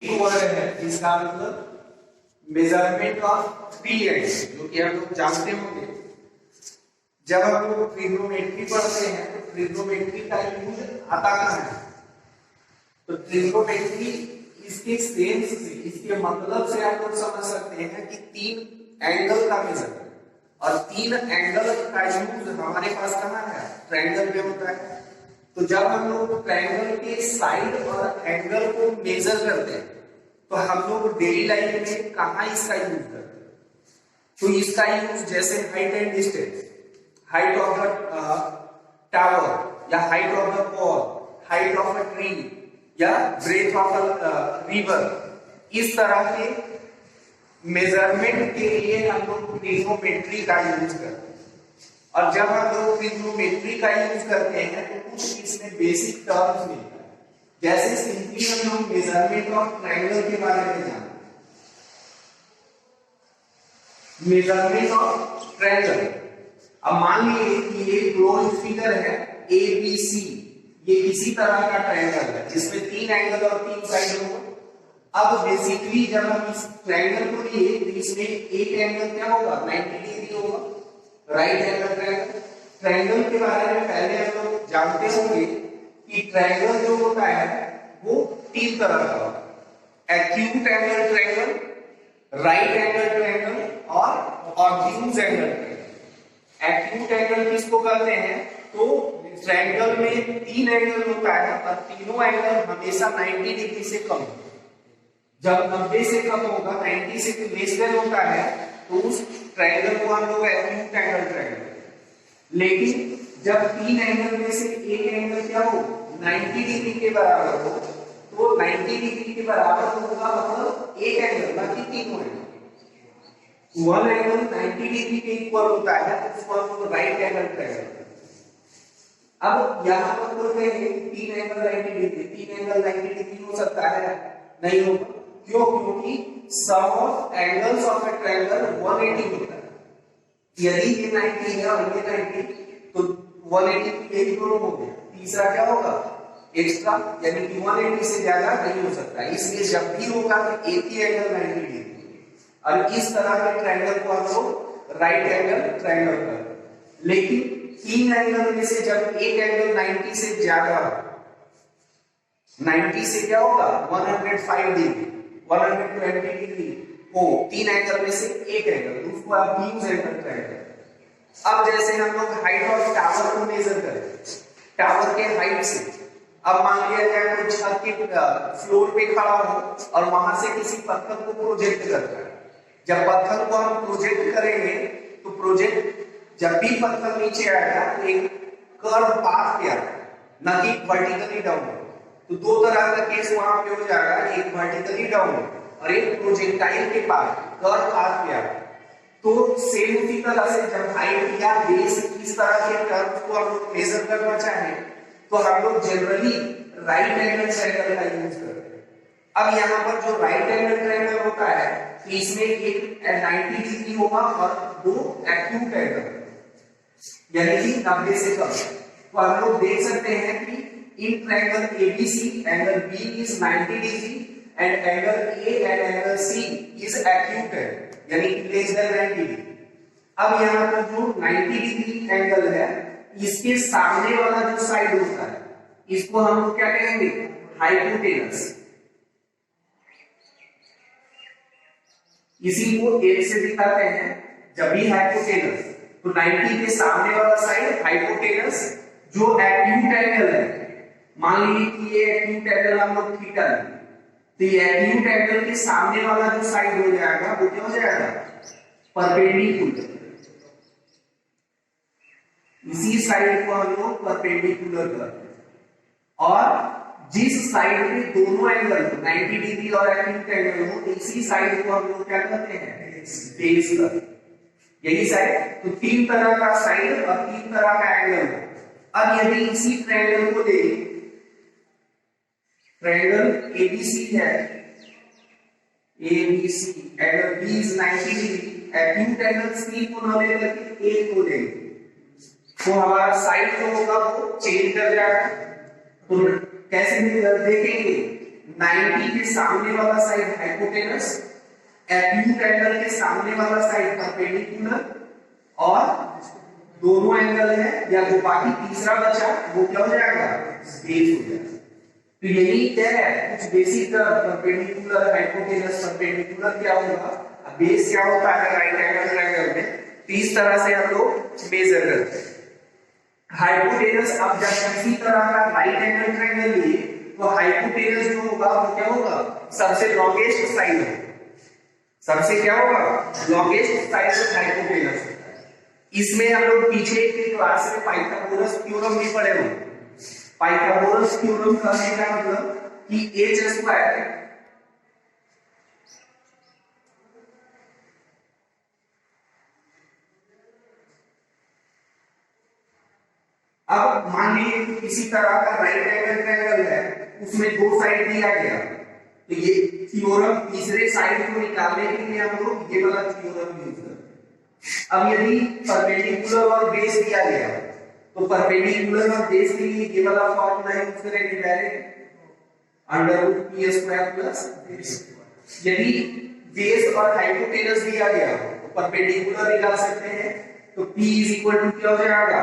Over है इसका मतलब मेजरमेंट ऑफ थ्री एंगल्स, जो कि हम लोग जानते होंगे। जब हम लोग ट्रिग्नोमेट्री पढ़ते हैं तो ट्रिग्नोमेट्री का यूज आता कहाँ है? तो ट्रिग्नोमेट्री इसके सेंस से, इसके मतलब से आप लोग समझ सकते हैं कि तीन एंगल का मेजरमेंट, और तीन एंगल का यूज हमारे पास कहाँ है? ट्रायंगल में होता है। तो जब हम लोग ट्रायंगल के साइड और एंगल को मेजर करते हैं तो हम लोग डेली लाइफ में कहाँ इसका यूज करते हैं? तो इसका यूज जैसे height and distance, height of the tower या height of the wall, height of a tree या ब्रेथ ऑफ अ रिवर, इस तरह के मेजरमेंट के लिए हम लोग ट्रिग्नोमेट्री का यूज करते हैं। और जब हम लोग ट्रिग्नोमेट्री का यूज करते हैं तो कुछ इसमें बेसिक टर्म्स मिलता है। जैसे सिंपली हम लोग मेजरमेंट ऑफ ट्रायंगल के बारे में जानते हैं। मेजरमेंट ऑफ ट्रायंगल, अब मान लीजिए कि ये क्लोज फिगर है ABC, ये इसी तरह का ट्रायंगल है जिसमें तीन एंगल और तीन साइड होगा। अब बेसिकली जब हम इस ट्रायंगल को लिए तो इसमें एक एंगल क्या होगा? 90 डिग्री होगा, राइट एंगल ट्रायंगल। ट्रायंगल के बारे में पहले हम लोग जानते होंगे कि ट्रायंगल जो होता है वो तीन तरह का होता है: acute angle triangle, right angle triangle और obtuse angle triangle. Acute angle किसको कहते हैं? तो ट्रायंगल में तीन एंगल होता है और तीनों एंगल हमेशा 90 डिग्री से कम होता है। जब 90 से कम होगा, 90 से लेस देन होता है, तो उस ट्रायंगल को हम लोग एक्यूट एंगल ट्रायंगल। लेकिन जब तीन एंगल में से एक एंगल क्या हो? 90 डिग्री के बराबर हो, तो 90 डिग्री के बराबर होगा मतलब एक एंगल, बाकी तीनों एंगल। वन एंगल 90 डिग्री के इक्वल होता है तो उसको हम लोग राइट एंगल ट्रायंगल। अब यहां पर बोलते हैं तीन एंगल 90 डिग्री, तीन एंगल 90 डिग्री हो सकता है? नहीं होगा। क्यों? क्योंकि sum of angles of a triangle 180 होता है। यदि ये 90 है और ये 90, तो 180 ये दोनों हो गए, तीसरा क्या होगा? एक्स्ट्रा, यानी कि 180 से ज्यादा नहीं हो सकता। इसलिए जब भी होगा तो एक ही एंगल 90 डिग्री, और इस तरह के ट्रायंगल को हम लोग राइट एंगल ट्रायंगल कहते हैं। लेकिन तीन एंगल में से जब एक एंगल 90 से ज्यादा, 90 से क्या होगा? 105 डिग्री, 120 डिग्री हो, तीन एंगल में से एक एंगल, उसको आप ऑब्ट्यूज एंगल ट्रायंगल। अब जैसे हम लोग हाइट ऑफ टावर को मेजर करें, टावर के हाइट से, अब मान लिया जाए कोई छत के फ्लोर पे खड़ा हो और वहां से किसी पत्थर को प्रोजेक्ट करता है। जब पत्थर को हम प्रोजेक्ट करेंगे तो प्रोजेक्ट, जब भी पत्थर नीचे आएगा तो एक कर्व पाथ पे आएगा, न कि वर्टिकली डाउन। तो दो तरह का केस वहां पे हो जाएगा, एक वर्टिकली डाउन और एक प्रोजेक्टाइल के पास कर्व पाथ पे आएगा। तो सेम उसी तरह से जब हाइट या बेस इस तरह के कर्व को हम लोग मेजर करना चाहें तो हम लोग जनरली राइट एंगल ट्रायंगल का यूज करते हैं। अब यहाँ पर जो राइट एंगल ट्रायंगल होता है तो इसमें एक 90 डिग्री होगा और दो एक्यूट एंगल, यानी कि 90 से कम। तो हम लोग देख सकते हैं कि in triangle ABC angle B is 90 degree and angle A and angle C is acute है, यानी कि लेस देन 90 डिग्री। अब यहाँ पर जो 90 डिग्री एंगल है, इसके सामने वाला जो साइड होता है इसको हम लोग क्या कहेंगे? हाइपोटेनस। इसी को एक से दिखाते हैं जब भी हाइपोटेनस, तो 90 के सामने वाला साइड हाइपोटेनस, जो एक्यूट एंगल है, मान लीजिए कि ये एक्यूट एंगल हम लोग थीटा है, तो ये एक्यूट एंगल के सामने वाला जो साइड हो जाएगा वो क्या हो जाएगा? परपेंडिकुलर। इसी साइड को हम लोग परपेंडिकुलर करते हैं, और जिस साइड पे दोनों एंगल 90 डिग्री और एक्यूट एंगल हो, इसी साइड को हम लोग क्या कहते हैं? बेस करते हैं। यही साइड, तो तीन तरह का साइड और तीन तरह का एंगल है। अब यदि इसी ट्रायंगल को ले, ट्रायंगल ABC है, ABC angle B is 90 degree, acute angle C को न लेकर के A को ले, तो हमारा साइड जो होगा वो चेंज कर जाएगा। तो कैसे देखेंगे? 90 के सामने वाला साइड हाइपोटेनस, एक्यूट एंगल के सामने वाला साइड परपेंडिकुलर, और दोनों एंगल है या जो बाकी तीसरा बचा वो क्या हो जाएगा, बेस हो जाएगा। तो यही क्या है, कुछ बेसिक परपेंडिकुलर हाइपोटेनस परपेंडिकुलर क्या होगा, बेस क्या होता है राइट एंगल ट्रायंगल में। तो इस तरह से हम लोग मेजर करते हैं हाइपोटेनस। अब जब किसी तरह का राइट एंगल ट्रायंगल लिए तो हाइपोटेनस जो होगा वो क्या होगा, सबसे लॉन्गेस्ट साइड है, सबसे क्या होगा, लॉन्गेस्ट साइड ऑफ हाइपोटेनस। इसमें हम लोग पीछे की क्लास में पाइथागोरस थ्योरम भी पढ़े होंगे। पाइथागोरस थ्योरम का क्या मतलब कि h स्क्वायर अब मान लीजिए किसी तरह का राइट एंगल ट्रायंगल है, उसमें दो साइड दिया गया, तो ये थ्योरम तीसरे साइड को निकालने के लिए हम लोग ये वाला थ्योरम यूज करते हैं। अब यदि परपेंडिकुलर और बेस दिया गया तो परपेंडिकुलर और बेस के लिए ये वाला फॉर्मूला यूज करेंगे डायरेक्ट √p स्क्वायर प्लस। यदि बेस और हाइपोटेनस दिया गया तो परपेंडिकुलर निकाल सकते हैं, तो p क्या हो जाएगा,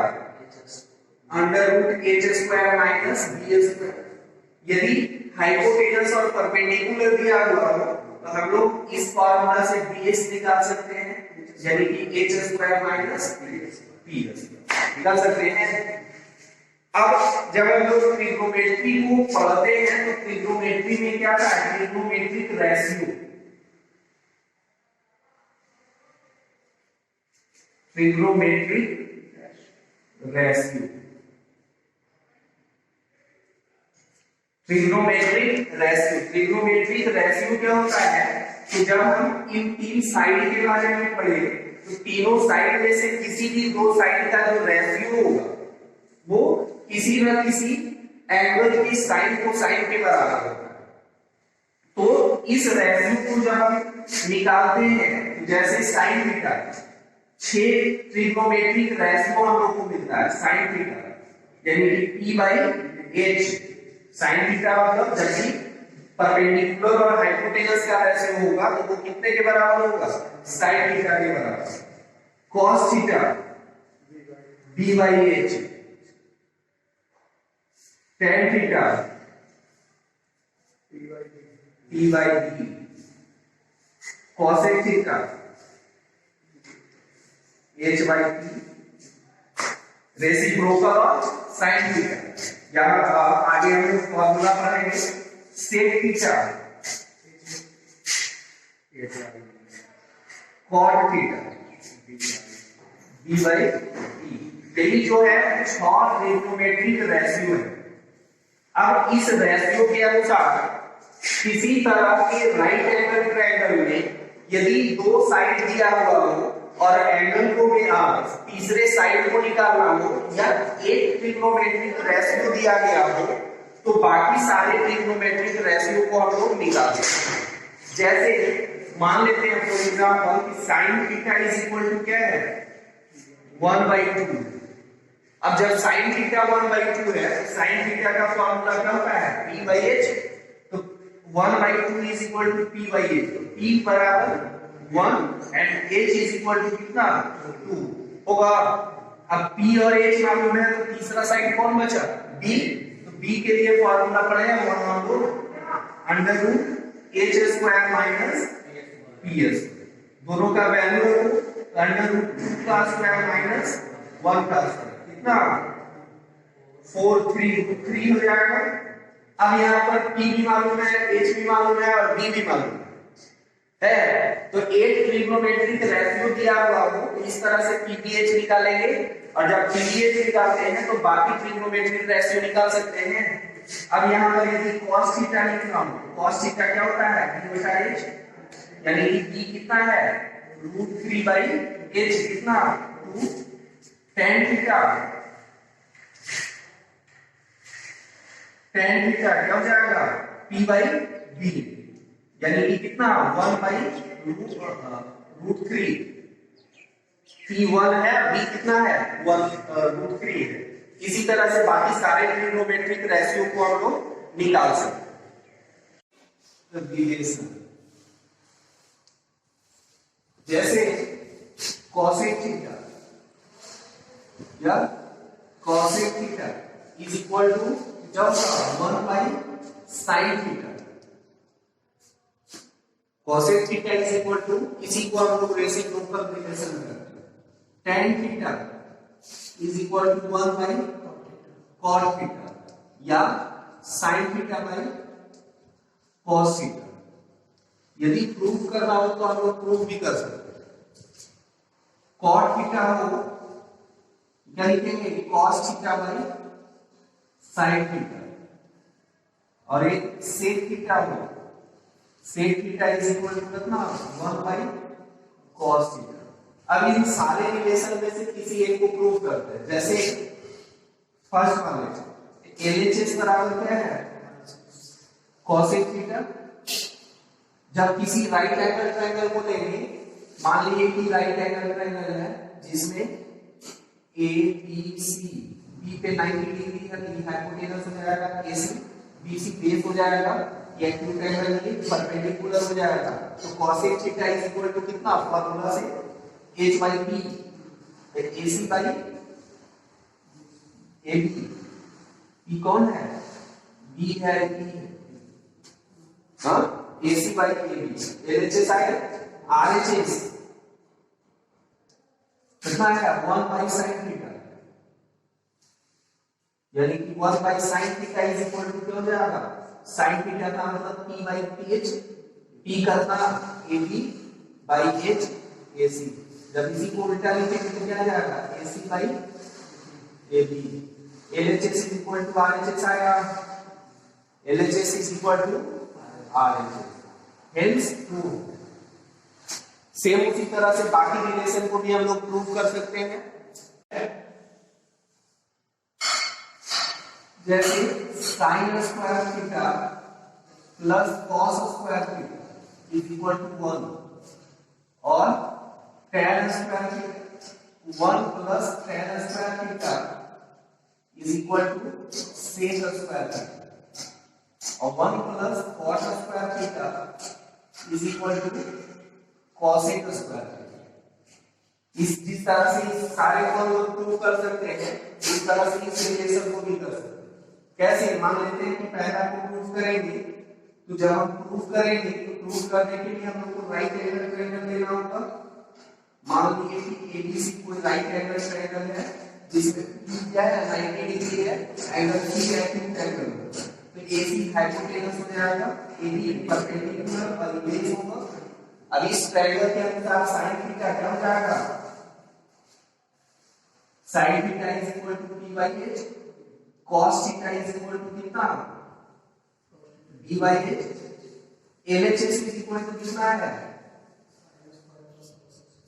√h square minus b square. यदि हाइपोटेनस और परपेंडिकुलर दिया हुआ हो तो हम लोग इस फॉर्मूला से bs निकाल सकते हैं, यानी कि h स्क्वायर माइनस p निकाल सकते हैं। अब जब हम लोग ट्रिग्नोमेट्री को पढ़ते हैं तो ट्रिग्नोमेट्री में क्या था, trigonometric ratio, trigonometric ratio, trigonometric ratio. Trigonometric ratio क्या होता है, तो जब हम इन तीन साइड के बारे में पढ़े तो तीनों साइड में से किसी भी दो साइड का जो रेशियो होगा वो किसी न किसी एंगल की साइन को साइन के बराबर होता है। तो इस रेशियो को जब हम निकालते हैं, जैसे साइन थीटा, 6 ट्रिग्नोमेट्रिक रेशियो हम लोग को मिलता है साइन थीटा, यानी कि p/h। साइन थीटा मतलब जब भी परपेंडिकुलर और हाइपोटेनस का रेशियो होगा तो वो कितने के बराबर होगा, साइन थीटा के बराबर। cos theta b/h, tan theta p/b, cosec theta h/p, reciprocal और साइन थीटा। यहाँ आगे हम लोग फॉर्मूला पढ़ेंगे, sec theta cot theta b/e। यही जो है 6 ट्रिग्नोमेट्रिक रेशियो है। अब इस रेशियो के अनुसार किसी तरह के राइट एंगल ट्रायंगल में यदि दो साइड दिया हुआ हो और एंगल को भी तीसरे साइड को निकालना हो, या एक ट्रिग्नोमेट्रिक रेशियो दिया गया हो, तो बाकी सारे ट्रिग्नोमेट्रिक रेशियो को हम लोग निकाल सकते हैं। जैसे मान लेते हैं फॉर एग्जांपल कि sin theta is equal to क्या है, 1/2। अब जब sin थीटा 1/2 है, sin थीटा का फॉर्मूला क्या होता है, p/h। तो 1/2 इज इक्वल टू p/h, तो p बराबर 1 and h is equal to कितना, 2 होगा। अब p और h मालूम है तो तीसरा साइड कौन बचा, b। तो b के लिए फॉर्मूला पढ़ेगा √h स्क्वायर माइनस p। दोनों का वैल्यू √2 का स्क्वायर माइनस 1 का स्क्वायर, कितना 3 हो जाएगा। अब यहाँ पर p भी मालूम है, h भी मालूम है और b भी मालूम है। तो एक ट्रिग्नोमेट्रिक रेशियो दिया हुआ हो तो इस तरह से p/h निकालेंगे, और जब p/h निकालते हैं तो बाकी ट्रिग्नोमेट्रिक रेशियो निकाल सकते हैं। अब यहाँ पर यदि cos थीटा निकालना हो, cos थीटा क्या होता है, p/h, यानी कि p कितना है, √3/h, कितना 2। tan थीटा क्या हो जाएगा, p/b, यानी कि कितना 1/√3। p 1 है, b कितना है, 1√3 है। इसी तरह से बाकी सारे ट्रिग्नोमेट्रिक रेशियो को हम लोग निकाल सकते हैं। रिलेशन। जैसे cosec थीटा या cosec theta is equal to जब 1 by sine theta. cosec theta is equal to, इसी को हम लोग रेसिप्रोकल रिलेशन करते हैं। tan theta is equal to 1 by cot theta या sin theta by cos theta. यदि प्रूफ करना हो तो हम लोग प्रूफ भी कर सकते हैं। cot थीटा हो क्या लिखेंगे, cos theta by sin theta, और एक sec थीटा हो, sec theta is equal to कितना 1 बाई cos थीटा। अब इन सारे रिलेशन में से किसी एक को प्रूव करते हैं। जैसे फर्स्ट वाले LHS बराबर क्या है, cosec थीटा। जब किसी राइट एंगल ट्रायंगल को लेंगे, मान लीजिए कि राइट एंगल ट्रायंगल है जिसमें ABC, B पे 90 डिग्री का हाइपोटेनस हो जाएगा, AC BC बेस हो जाएगा, ये एक्यूट एंगल ये परपेंडिकुलर हो जाएगा। तो cosec theta is equal to कितना, फार्मूला से H by P, AC by AB। P कौन है, B है, P है, हाँ, AC बाई AB। LHS आएगा, RHS कितना है 1 बाई साइन थीटा, यानी कि 1 by sine theta is equal to क्या हो जाएगा, साइन थीटा का मतलब P बाई PH, P करना AB बाई H AC। जब इसी को उल्टा लिखेंगे तो क्या आ जाएगा, AC by AB। LHS is equal to RHS आया, LHS is equal to RHS, hence prove. Same उसी तरह से बाकी रिलेशन को भी हम लोग प्रूव कर सकते हैं। जैसे sine square theta plus cos square theta is equal to 1, और tan square theta 1 plus tan square theta is equal to sec square theta, और 1 plus cot square theta is equal to cosec square theta. जिस तरह से इस सारे को हम लोग प्रूव कर सकते हैं, इस तरह से इस रिलेशन को भी कर सकते हैं। कैसे, मान लेते हैं कि पहला को प्रूव करेंगे, तो जब हम प्रूव करेंगे तो प्रूव करने के लिए हम लोग को राइट एंगल ट्रायंगल लेना होगा। मान लीजिए कि ABC कोई राइट एंगल ट्रायंगल है जिसमें P क्या है 90 डिग्री है, एंगल C एक्यूट एंगल, तो AC हाइपोटेनस हो जाएगा, AB परपेंडिकुलर और बेस होगा। अब इस ट्रायंगल के अनुसार sin थीटा क्या हो जाएगा, sin theta is equal to P by H, cos theta is equal to कितना B by H, LHS is equal to कितना है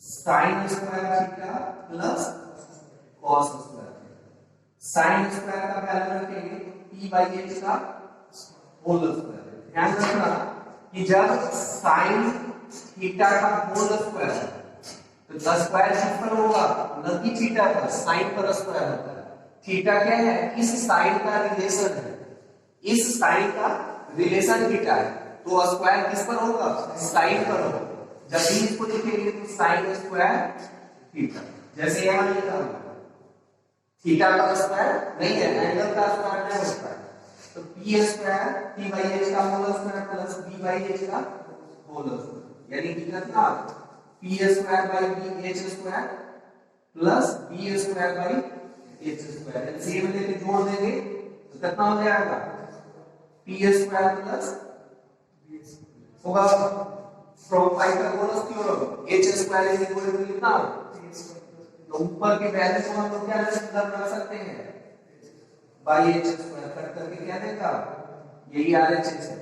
sin square theta plus cos square theta. sin square का value रखेंगे P by H का whole square. ध्यान रखना कि जब sin थीटा का होल स्क्वायर तो स्क्वायर किस पर होगा, न कि थीटा पर, साइन पर स्क्वायर होता है। थीटा क्या है, इस साइन का रिलेशन है, इस साइन का रिलेशन थीटा है, तो स्क्वायर किस पर होगा, साइन पर होगा। जब भी इसको लिखेंगे तो साइन स्क्वायर थीटा, जैसे यहां लिखा हुआ थीटा का स्क्वायर नहीं है, एंगल का स्क्वायर नहीं होता है, तो P square P by H का whole square plus B by H का होल स्क्वायर, यानी कि कितना P square by B H square plus B square by H square. LCM लेके जोड़ देंगे तो कितना हो जाएगा, P स्क्वायर प्लस होगा from Pythagoras theorem H square is equal to कितना, तो ऊपर के वैल्यू को हम लोग क्या रख सकते हैं, बाई H स्क्वायर कट करके क्या देगा, यही RHS है।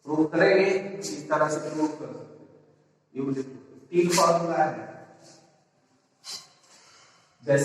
प्रूव करेंगे इस तरह से प्रूव कर सकते हैं। ये मुझे तीन फार्मूला है जैसे